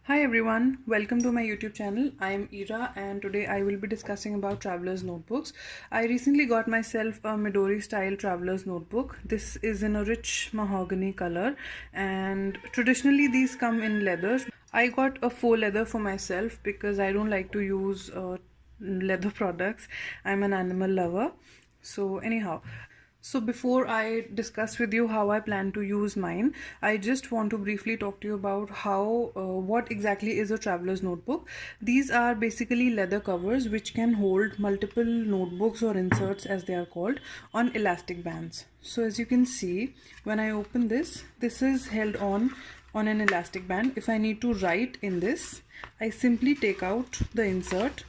Hi everyone, welcome to my YouTube channel. I am Ira and today I will be discussing about traveler's notebooks. I recently got myself a Midori style traveler's notebook. This is in a rich mahogany color and traditionally these come in leather. I got a faux leather for myself because I don't like to use leather products. I'm an animal lover. So anyhow, so before I discuss with you how I plan to use mine, I just want to briefly talk to you about what exactly is a traveler's notebook. These are basically leather covers which can hold multiple notebooks or inserts as they are called on elastic bands. So as you can see, when I open this is held on an elastic band. If I need to write in this, I simply take out the insert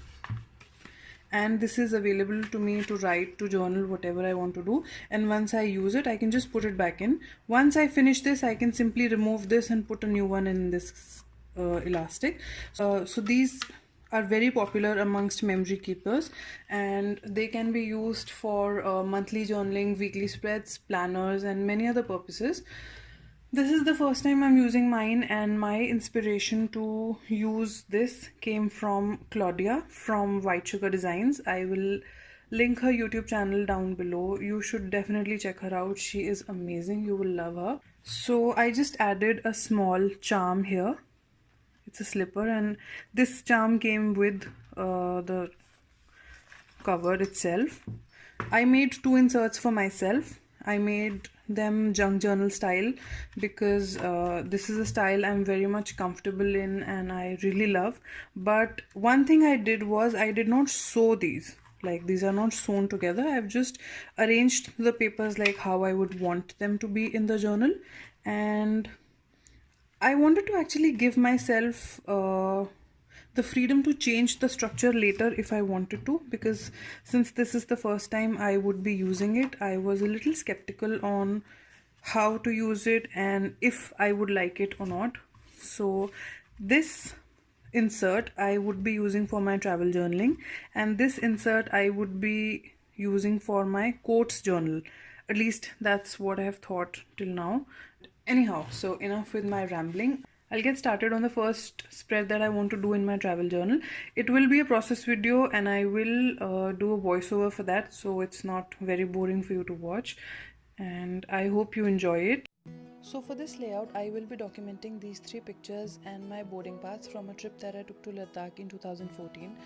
and this is available to me to write, to journal, whatever I want to do. And once I use it, I can just put it back in. Once I finish this, I can simply remove this and put a new one in this elastic. So these are very popular amongst memory keepers and they can be used for monthly journaling, weekly spreads, planners and many other purposes. This is the first time I'm using mine, and my inspiration to use this came from Claudia from White Sugar Designs. I will link her YouTube channel down below. You should definitely check her out. She is amazing. You will love her. So I just added a small charm here. It's a slipper, and this charm came with the cover itself. I made two inserts for myself. I made them junk journal style because this is a style I'm very much comfortable in and I really love. But one thing I did was I did not sew these. Like, these are not sewn together. I've just arranged the papers like how I would want them to be in the journal, and I wanted to actually give myself the freedom to change the structure later if I wanted to, because since this is the first time I would be using it, I was a little skeptical on how to use it and if I would like it or not. So this insert I would be using for my travel journaling, and this insert I would be using for my quotes journal. At least that's what I have thought till now. Anyhow, so enough with my rambling. I'll get started on the first spread that I want to do in my travel journal. It will be a process video and I will do a voiceover for that, so it's not very boring for you to watch, and I hope you enjoy it. So for this layout, I will be documenting these three pictures and my boarding pass from a trip that I took to Ladakh in 2014.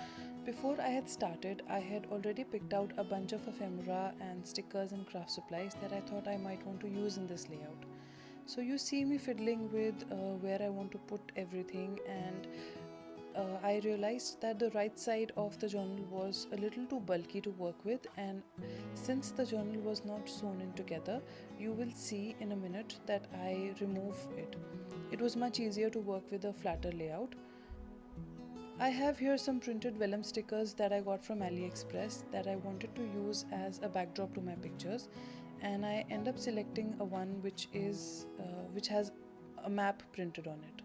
Before I had started, I had already picked out a bunch of ephemera and stickers and craft supplies that I thought I might want to use in this layout. So you see me fiddling with where I want to put everything, and I realized that the right side of the journal was a little too bulky to work with, and since the journal was not sewn in together, you will see in a minute that I remove it. It was much easier to work with a flatter layout. I have here some printed vellum stickers that I got from AliExpress that I wanted to use as a backdrop to my pictures, and I end up selecting a one which has a map printed on it.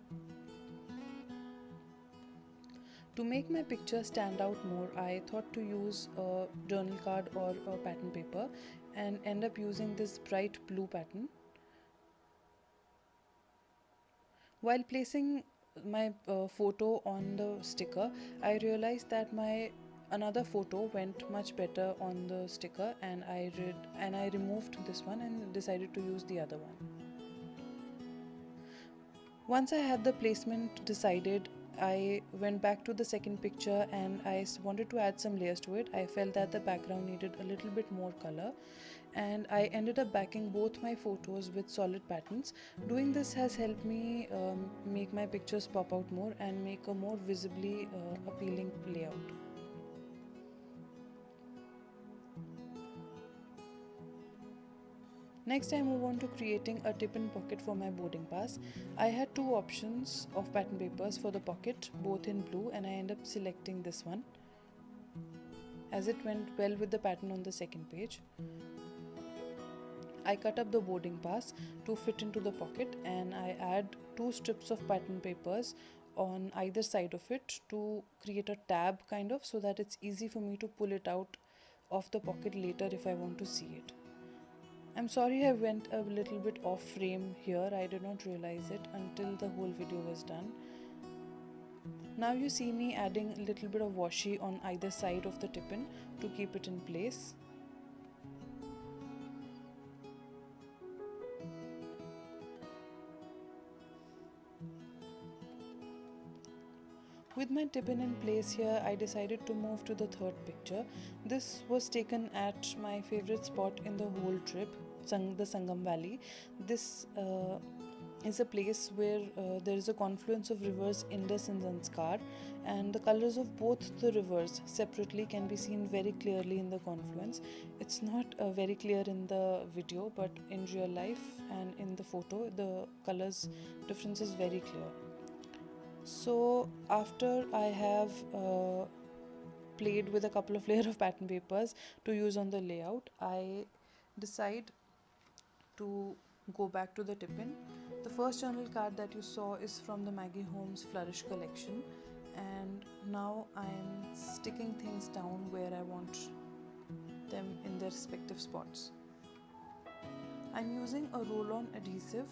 To make my picture stand out more, I thought to use a journal card or a pattern paper and end up using this bright blue pattern. While placing my photo on the sticker, I realized that my another photo went much better on the sticker, and I removed this one and decided to use the other one. Once I had the placement decided, I went back to the second picture and I wanted to add some layers to it. I felt that the background needed a little bit more color, and I ended up backing both my photos with solid patterns. Doing this has helped me make my pictures pop out more and make a more visibly appealing layout. Next, I move on to creating a tip-in pocket for my boarding pass. I had two options of pattern papers for the pocket, both in blue, and I end up selecting this one as it went well with the pattern on the second page. I cut up the boarding pass to fit into the pocket, and I add two strips of pattern papers on either side of it to create a tab kind of, so that it's easy for me to pull it out of the pocket later if I want to see it. I'm sorry I went a little bit off frame here. I did not realize it until the whole video was done. Now you see me adding a little bit of washi on either side of the tip-in to keep it in place. With my tip-in in place here, I decided to move to the third picture. This was taken at my favorite spot in the whole trip, the Sangam Valley. This is a place where there is a confluence of rivers Indus and Zanskar, and the colors of both the rivers separately can be seen very clearly in the confluence. It's not very clear in the video, but in real life and in the photo, the colors difference is very clear. So after I have played with a couple of layers of pattern papers to use on the layout, I decide to go back to the tip-in. The first journal card that you saw is from the Maggie Holmes Flourish collection, and now I am sticking things down where I want them in their respective spots. I'm using a roll-on adhesive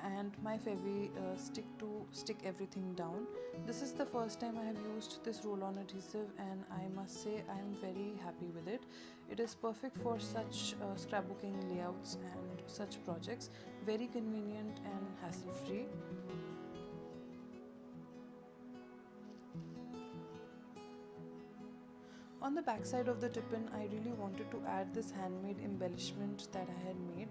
and my Fevi stick to stick everything down. This is the first time I have used this roll-on adhesive, and I must say I am very happy with it. It is perfect for such scrapbooking layouts and such projects. Very convenient and hassle-free. On the back side of the tip-in, I really wanted to add this handmade embellishment that I had made,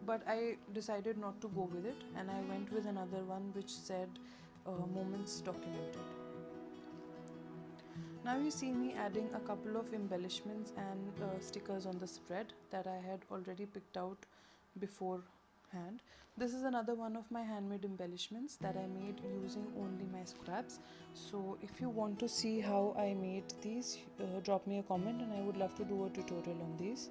but I decided not to go with it, and I went with another one which said moments documented. Now you see me adding a couple of embellishments and stickers on the spread that I had already picked out beforehand. This is another one of my handmade embellishments that I made using only my scraps. So if you want to see how I made these, drop me a comment and I would love to do a tutorial on these.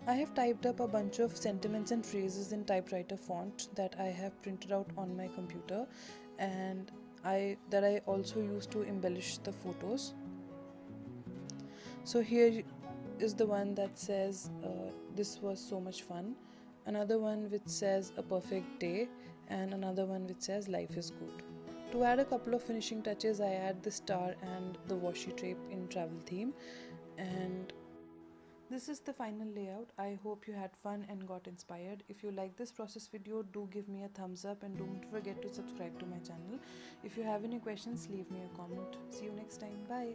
I have typed up a bunch of sentiments and phrases in typewriter font that I have printed out on my computer, and I also use to embellish the photos. So here is the one that says this was so much fun, another one which says a perfect day, and another one which says life is good. To add a couple of finishing touches, I add the star and the washi tape in travel theme, and this is the final layout. I hope you had fun and got inspired. If you like this process video, do give me a thumbs up and don't forget to subscribe to my channel. If you have any questions, leave me a comment. See you next time. Bye.